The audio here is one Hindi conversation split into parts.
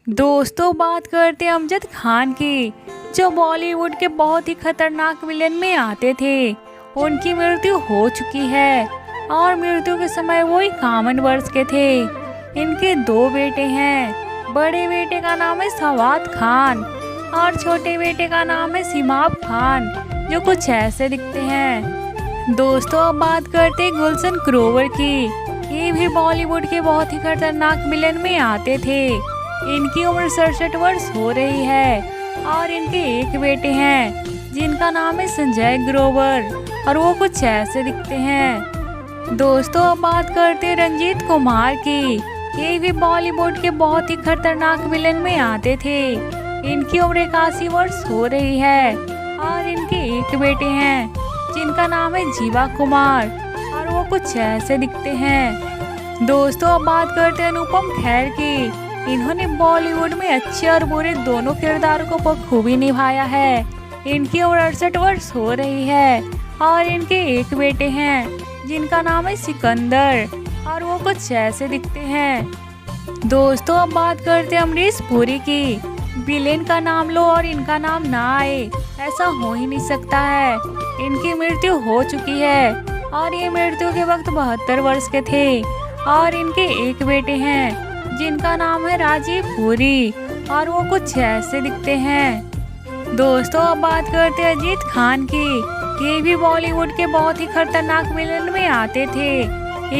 दोस्तों बात करते हैं अमजद खान की, जो बॉलीवुड के बहुत ही खतरनाक विलेन में आते थे। उनकी मृत्यु हो चुकी है और मृत्यु के समय वो 51 वर्ष के थे। इनके दो बेटे हैं। बड़े बेटे का नाम है सवाद खान और छोटे बेटे का नाम है सिमाब खान, जो कुछ ऐसे दिखते हैं। दोस्तों अब बात करते हैं गुलशन ग्रोवर की। ये भी बॉलीवुड के बहुत ही खतरनाक विलेन में आते थे। इनकी उम्र 67 वर्ष हो रही है और इनके एक बेटे हैं जिनका नाम है संजय ग्रोवर और वो कुछ ऐसे दिखते हैं। दोस्तों अब बात करते हैं रंजीत कुमार की। ये भी बॉलीवुड के बहुत ही खतरनाक विलेन में आते थे। इनकी उम्र 81 वर्ष हो रही है और इनके एक बेटे हैं जिनका नाम है जीवा कुमार और वो कुछ ऐसे दिखते हैं। दोस्तों अब बात करते हैं अनुपम खेर की। इन्होंने बॉलीवुड में अच्छे और बुरे दोनों किरदारों को बखूबी निभाया है। इनकी उम्र 68 वर्ष हो रही है और इनके एक बेटे हैं जिनका नाम है सिकंदर और वो कुछ ऐसे दिखते हैं। दोस्तों अब बात करते हैं अमरीश पुरी की। विलेन का नाम लो और इनका नाम ना आए, ऐसा हो ही नहीं सकता है। इनकी मृत्यु हो चुकी है और ये मृत्यु के वक्त 72 वर्ष के थे और इनके एक बेटे हैं जिनका नाम है राजीव पुरी और वो कुछ ऐसे दिखते हैं। दोस्तों अब बात करते हैं अजीत खान की। ये भी बॉलीवुड के बहुत ही खतरनाक विलेन में आते थे।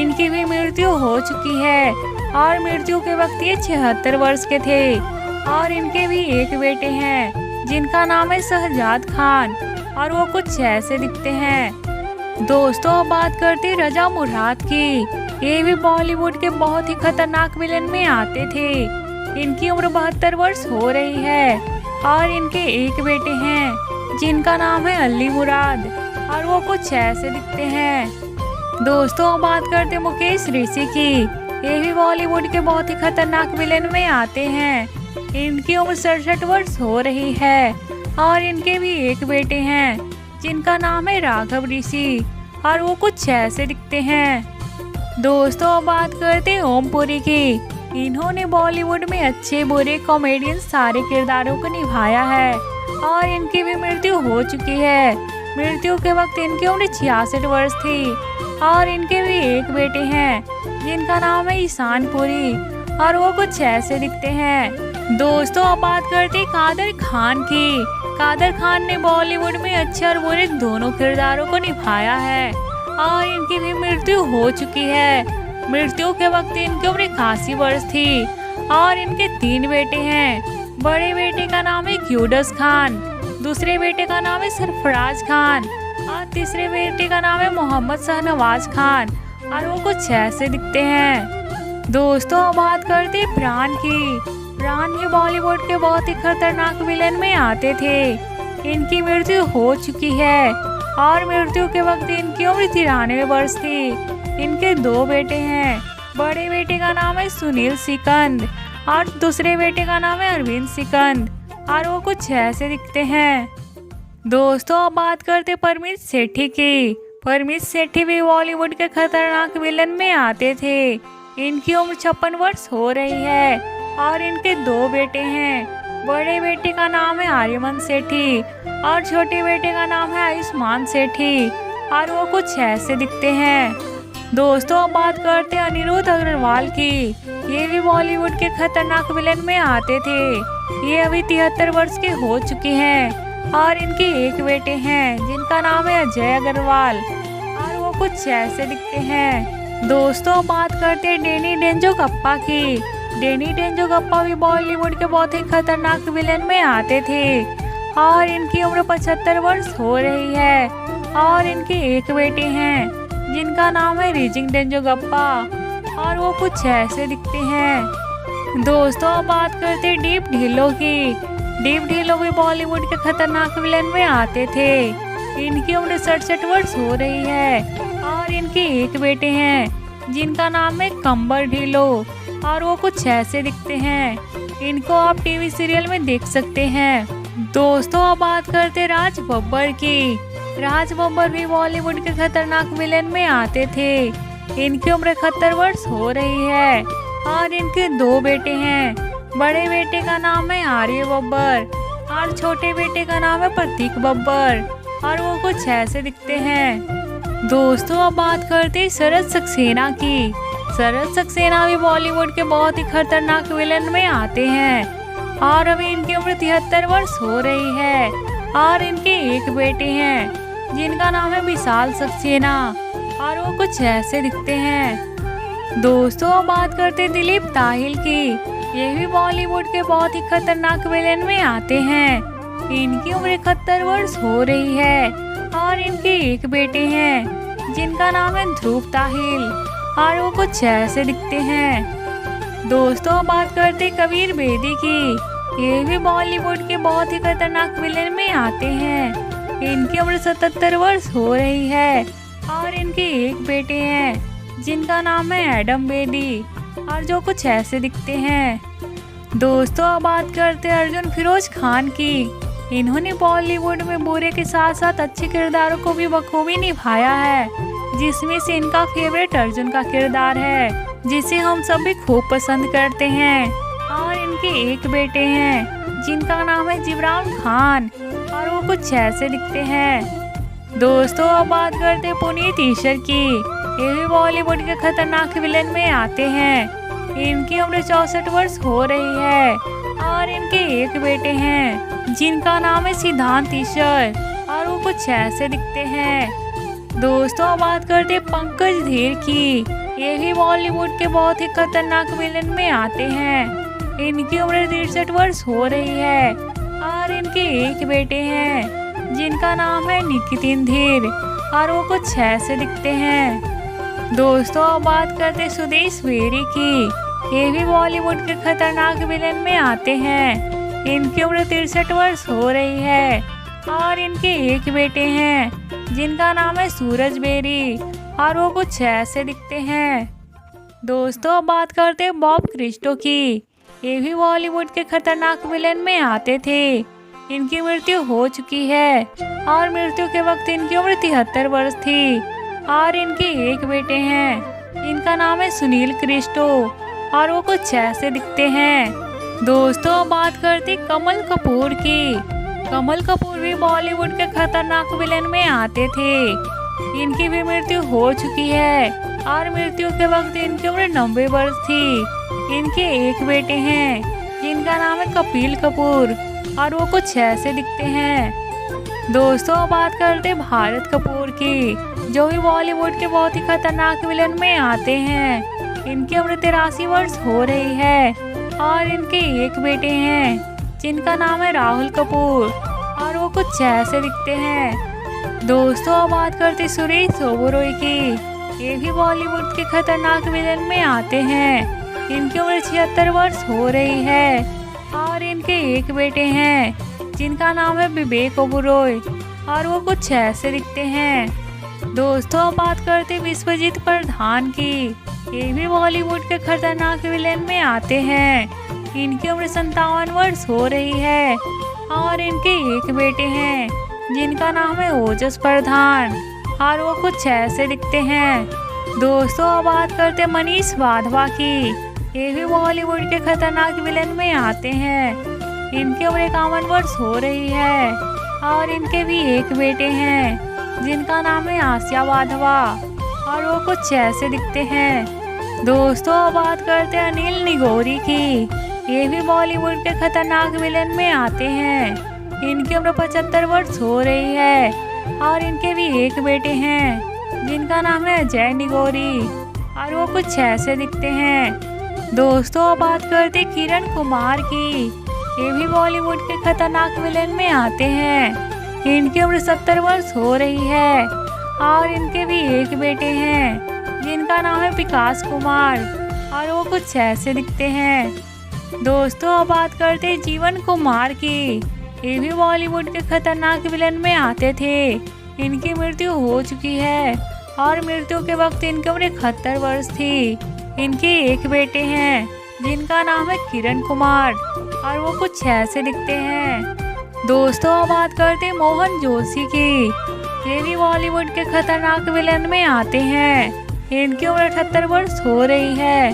इनकी भी मृत्यु हो चुकी है और मृत्यु के वक्त ये 76 वर्ष के थे और इनके भी एक बेटे हैं जिनका नाम है शहजाद खान और वो कुछ ऐसे दिखते हैं। दोस्तों अब बात करते हैं रजा मुराद की। ये भी बॉलीवुड के बहुत ही खतरनाक विलेन में आते थे। इनकी उम्र 72 वर्ष हो रही है और इनके एक बेटे हैं जिनका नाम है अली मुराद और वो कुछ ऐसे दिखते हैं। दोस्तों अब बात करते हैं मुकेश ऋषि की। ये भी बॉलीवुड के बहुत ही खतरनाक विलेन में आते हैं। इनकी उम्र 67 वर्ष हो रही है और इनके भी एक बेटे हैं जिनका नाम है राघव ऋषि और वो कुछ ऐसे दिखते हैं। दोस्तों अब बात करते हैं ओम पुरी की। इन्होंने बॉलीवुड में अच्छे बुरे कॉमेडियन सारे किरदारों को निभाया है और इनकी भी मृत्यु हो चुकी है। मृत्यु के वक्त इनकी उम्र 66 वर्ष थी और इनके भी एक बेटे हैं जिनका नाम है ईशान पुरी और वो कुछ ऐसे दिखते हैं। दोस्तों अब बात करते हैं कादर खान की। कादर खान ने बॉलीवुड में अच्छे और बुरे दोनों किरदारों को निभाया है और इनकी भी मृत्यु हो चुकी है। मृत्यु के वक्त इनकी उम्र 81 वर्ष थी और इनके 3 बेटे हैं। बड़े बेटे का नाम है क्यूडस खान, दूसरे बेटे का नाम है सरफराज खान और तीसरे बेटे का नाम है मोहम्मद शाहनवाज खान और वो कुछ ऐसे दिखते हैं। दोस्तों अब बात करते हैं प्राण की। प्राण भी बॉलीवुड के बहुत ही खतरनाक विलेन में आते थे। इनकी मृत्यु हो चुकी है और मृत्यु के वक्त इनकी उम्र 93 वर्ष थी। इनके 2 बेटे हैं। बड़े बेटे का नाम है सुनील सिकंद और दूसरे बेटे का नाम है अरविंद सिकंद और वो कुछ ऐसे दिखते हैं। दोस्तों अब बात करते परमीत सेठी की। परमीत सेठी भी बॉलीवुड के खतरनाक विलेन में आते थे। इनकी उम्र 56 वर्ष हो रही है और इनके 2 बेटे हैं। बड़े बेटे का नाम है आर्यमन सेठी और छोटे बेटे का नाम है आयुष्मान सेठी और वो कुछ ऐसे दिखते हैं। दोस्तों अब बात करते हैं अनिरुद्ध अग्रवाल की। ये भी बॉलीवुड के खतरनाक विलेन में आते थे। ये अभी 73 वर्ष के हो चुके हैं और इनके एक बेटे हैं जिनका नाम है अजय अग्रवाल और वो कुछ ऐसे दिखते हैं। दोस्तों बात करते हैं डेनी डेंजोगप्पा की। डेनी डेंजोगप्पा भी बॉलीवुड के बहुत ही खतरनाक विलेन में आते थे और इनकी उम्र 75 वर्ष हो रही है और इनके एक बेटे हैं जिनका नाम है रिजिंग डेंजोगप्पा और वो कुछ ऐसे दिखते हैं। दोस्तों अब बात करते हैं डीप ढिल्लो की। डीप ढिल्लो भी बॉलीवुड के खतरनाक विलेन में आते थे। इनकी उम्र 67 वर्ष हो रही है और इनके एक बेटे हैं जिनका नाम है कंबर ढिल्लो और वो कुछ ऐसे दिखते हैं। इनको आप टीवी सीरियल में देख सकते हैं। दोस्तों अब बात करते राज बब्बर की। राज बब्बर भी बॉलीवुड के खतरनाक विलेन में आते थे। इनकी उम्र 71 वर्ष हो रही है और इनके 2 बेटे हैं बड़े बेटे का नाम है आर्य बब्बर और छोटे बेटे का नाम है प्रतीक बब्बर और वो कुछ ऐसे दिखते हैं। दोस्तों अब बात करते हैं शरद सक्सेना की। शरद सक्सेना भी बॉलीवुड के बहुत ही खतरनाक विलन में आते हैं और अभी इनकी उम्र 73 वर्ष हो रही है और इनके एक बेटे हैं जिनका नाम है विशाल सक्सेना और वो कुछ ऐसे दिखते हैं। दोस्तों अब बात करते हैं दिलीप ताहिल की। ये भी बॉलीवुड के बहुत ही खतरनाक विलेन में आते हैं। इनकी उम्र 71 वर्ष हो रही है और इनके एक बेटे हैं जिनका नाम है ध्रुव ताहिल और वो कुछ ऐसे दिखते हैं। दोस्तों अब बात करते हैं कबीर बेदी की। ये भी बॉलीवुड के बहुत ही खतरनाक विलेन में आते हैं। इनकी उम्र 77 वर्ष हो रही है और इनके एक बेटे हैं जिनका नाम है एडम बेदी और जो कुछ ऐसे दिखते हैं। दोस्तों अब बात करते हैं अर्जुन फिरोज खान की। इन्होंने बॉलीवुड में बुरे के साथ साथ अच्छे किरदारों को भी बखूबी निभाया है, जिसमें से इनका फेवरेट अर्जुन का किरदार है जिसे हम सभी खूब पसंद करते हैं और इनके एक बेटे हैं जिनका नाम है जिब्रान खान और वो कुछ ऐसे दिखते हैं। दोस्तों अब बात करते हैं पुनीत ईश्वर की। ये भी बॉलीवुड के खतरनाक विलेन में आते हैं। इनकी उम्र 64 वर्ष हो रही है और इनके एक बेटे हैं जिनका नाम है सिद्धांत ईश्वर और वो कुछ ऐसे दिखते हैं। दोस्तों अब बात करते हैं पंकज धेर की। ये भी बॉलीवुड के बहुत ही खतरनाक विलेन में आते हैं। इनकी उम्र 63 वर्ष हो रही है और इनके एक बेटे हैं जिनका नाम है नितिन धीर और वो कुछ ऐसे दिखते हैं। दोस्तों अब बात करते हैं सुदेश बेरी की। ये भी बॉलीवुड के खतरनाक विलेन में आते हैं। इनकी उम्र 63 वर्ष हो रही है और इनके एक बेटे हैं जिनका नाम है सूरज बेरी और वो कुछ ऐसे दिखते हैं। दोस्तों अब बात करते हैं बॉब क्रिस्टो की। ये भी बॉलीवुड के खतरनाक विलेन में आते थे। इनकी मृत्यु हो चुकी है और मृत्यु के वक्त इनकी उम्र 73 वर्ष थी और इनके एक बेटे हैं इनका नाम है सुनील क्रिस्टो और वो कुछ ऐसे दिखते हैं। दोस्तों अब बात करते कमल कपूर की। कमल कपूर भी बॉलीवुड के खतरनाक विलेन में आते थे। इनकी भी मृत्यु हो चुकी है और मृत्यु के वक्त इनकी उम्र 90 वर्ष थी। इनके एक बेटे हैं जिनका नाम है कपिल कपूर और वो कुछ ऐसे दिखते हैं। दोस्तों अब बात करते भारत कपूर की, जो भी बॉलीवुड के बहुत ही खतरनाक विलेन में आते हैं। इनकी उम्र 83 वर्ष हो रही है और इनके एक बेटे हैं जिनका नाम है राहुल कपूर और वो कुछ ऐसे दिखते हैं। दोस्तों अब बात करते सुरेश ओबेरॉय की। ये भी बॉलीवुड के खतरनाक विलेन में आते हैं। इनकी उम्र 76 वर्ष हो रही है और इनके एक बेटे हैं जिनका नाम है विवेक ओबेरॉय और वो कुछ ऐसे दिखते हैं। दोस्तों अब बात करते विश्वजीत प्रधान की। ये भी बॉलीवुड के खतरनाक विलेन में आते हैं। इनकी उम्र 57 वर्ष हो रही है और इनके एक बेटे हैं जिनका नाम है ओजस प्रधान और वो कुछ ऐसे दिखते हैं। दोस्तों अब बात करते मनीष वाधवा की। ये भी बॉलीवुड के खतरनाक विलेन में आते हैं। इनकी उम्र 51 वर्ष हो रही है और इनके भी एक बेटे हैं जिनका नाम है आसिया वाधवा और वो कुछ ऐसे दिखते हैं। दोस्तों अब बात करते हैं अनिल निगोरी की। ये भी बॉलीवुड के खतरनाक विलेन में आते हैं। इनकी उम्र 75 वर्ष हो रही है और इनके भी एक बेटे हैं जिनका नाम है अजय निगोरी और वो कुछ ऐसे दिखते हैं। दोस्तों अब बात करते किरण कुमार की। ये भी बॉलीवुड के खतरनाक विलेन में आते हैं। इनकी उम्र 70 वर्ष हो रही है और इनके भी एक बेटे हैं जिनका नाम है विकास कुमार और वो कुछ ऐसे दिखते हैं। दोस्तों अब बात करते जीवन कुमार की। ये भी बॉलीवुड के खतरनाक विलेन में आते थे। इनकी मृत्यु हो चुकी है और मृत्यु के वक्त इनकी उम्र 71 वर्ष थी। इनके एक बेटे हैं जिनका नाम है किरण कुमार और वो कुछ ऐसे दिखते हैं। दोस्तों अब बात करते मोहन जोशी की। ये भी बॉलीवुड के खतरनाक विलेन में आते हैं। इनकी उम्र 78 वर्ष हो रही है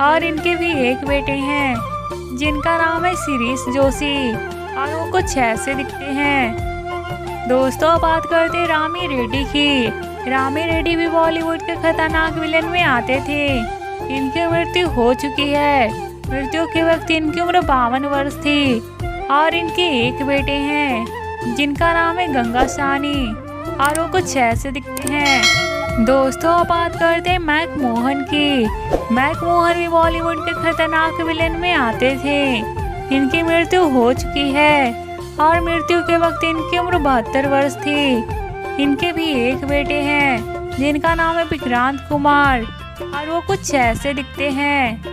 और इनके भी एक बेटे हैं जिनका नाम है शिरीष जोशी और वो कुछ ऐसे दिखते हैं। दोस्तों बात करते हैं रामी रेड्डी की। रामी रेड्डी भी बॉलीवुड के खतरनाक विलेन में आते थे। इनकी मृत्यु हो चुकी है। मृत्यु के वक्त इनकी उम्र 52 वर्ष थी और इनके एक बेटे हैं जिनका नाम है गंगा सानी और वो कुछ ऐसे दिखते हैं। दोस्तों बात करते हैं मैक मोहन की। मैक मोहन भी बॉलीवुड के खतरनाक विलेन में आते थे। इनकी मृत्यु हो चुकी है और मृत्यु के वक्त इनकी उम्र 72 वर्ष थी। इनके भी एक बेटे हैं जिनका नाम है विक्रांत कुमार और वो कुछ ऐसे दिखते हैं।